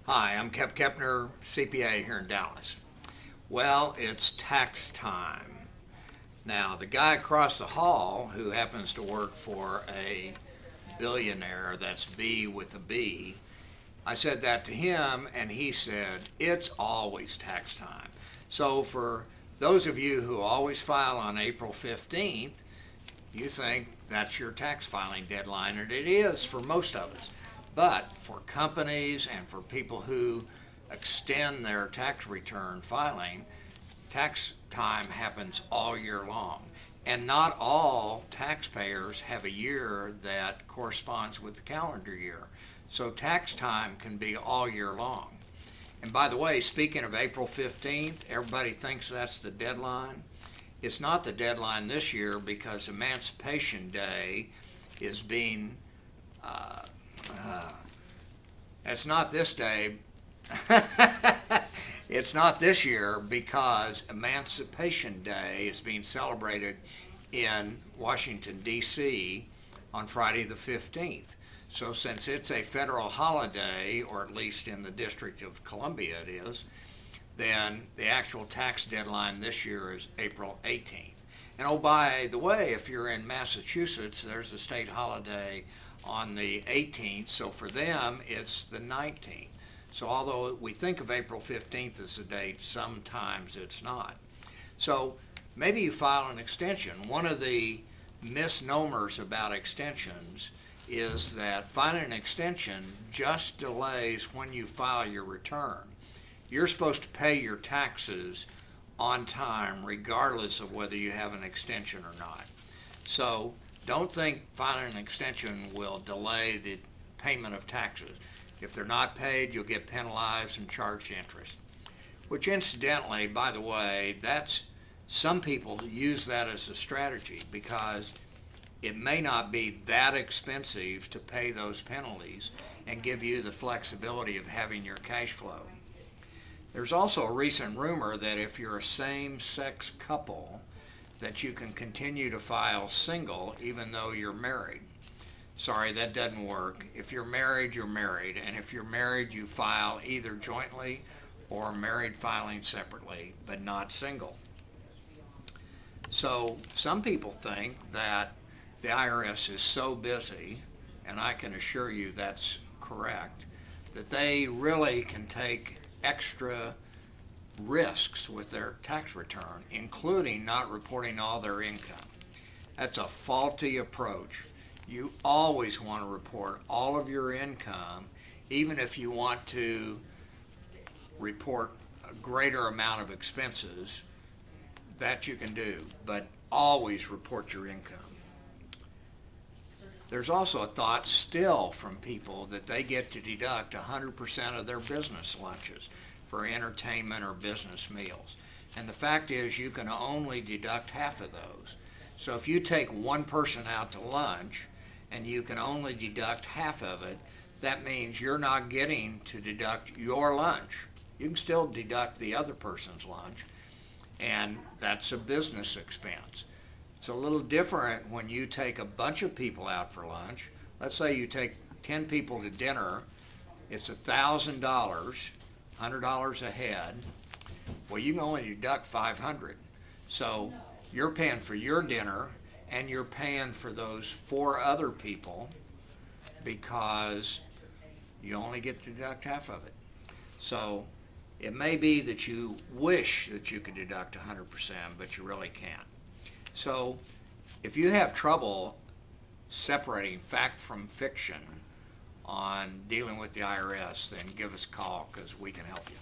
Hi, I'm Kep Kepner, CPA here in Dallas. Well, it's tax time. Now, the guy across the hall who happens to work for a billionaire, that's B with a B, I said that to him and he said, it's always tax time. So for those of you who always file on April 15th, you think that's your tax filing deadline, and it is for most of us. But for companies and for people who extend their tax return filing, tax time happens all year long. And not all taxpayers have a year that corresponds with the calendar year. So tax time can be all year long. And by the way, speaking of April 15th, everybody thinks that's the deadline. It's not the deadline this year because Emancipation Day is being, it's not this day, it's not this year because Emancipation Day is being celebrated in Washington, D.C. on Friday the 15th. So since it's a federal holiday, or at least in the District of Columbia it is, then the actual tax deadline this year is April 18th. And oh, by the way, if you're in Massachusetts, there's a state holiday on the 18th, so for them it's the 19th. So although we think of April 15th as a date, sometimes it's not. So maybe you file an extension. One of the misnomers about extensions is that filing an extension just delays when you file your return. You're supposed to pay your taxes on time regardless of whether you have an extension or not. So don't think filing an extension will delay the payment of taxes. If they're not paid, you'll get penalized and charged interest. Which incidentally, by the way, some people use that as a strategy because it may not be that expensive to pay those penalties and give you the flexibility of having your cash flow. There's also a recent rumor that if you're a same-sex couple, that you can continue to file single even though you're married. Sorry, that doesn't work. If you're married, you're married. And if you're married, you file either jointly or married filing separately, but not single. So some people think that the IRS is so busy, and I can assure you that's correct, that they really can take extra risks with their tax return, including not reporting all their income. That's a faulty approach. You always want to report all of your income, even if you want to report a greater amount of expenses. That you can do, but always report your income. There's also a thought still from people that they get to deduct 100% of their business lunches for entertainment or business meals. And the fact is you can only deduct half of those. So if you take one person out to lunch and you can only deduct half of it, that means you're not getting to deduct your lunch. You can still deduct the other person's lunch, and that's a business expense. It's a little different when you take a bunch of people out for lunch. Let's say you take 10 people to dinner. It's $1,000, $100 a head. Well, you can only deduct $500. So you're paying for your dinner and you're paying for those 4 other people because you only get to deduct half of it. So it may be that you wish that you could deduct 100%, but you really can't. So if you have trouble separating fact from fiction on dealing with the IRS, then give us a call because we can help you.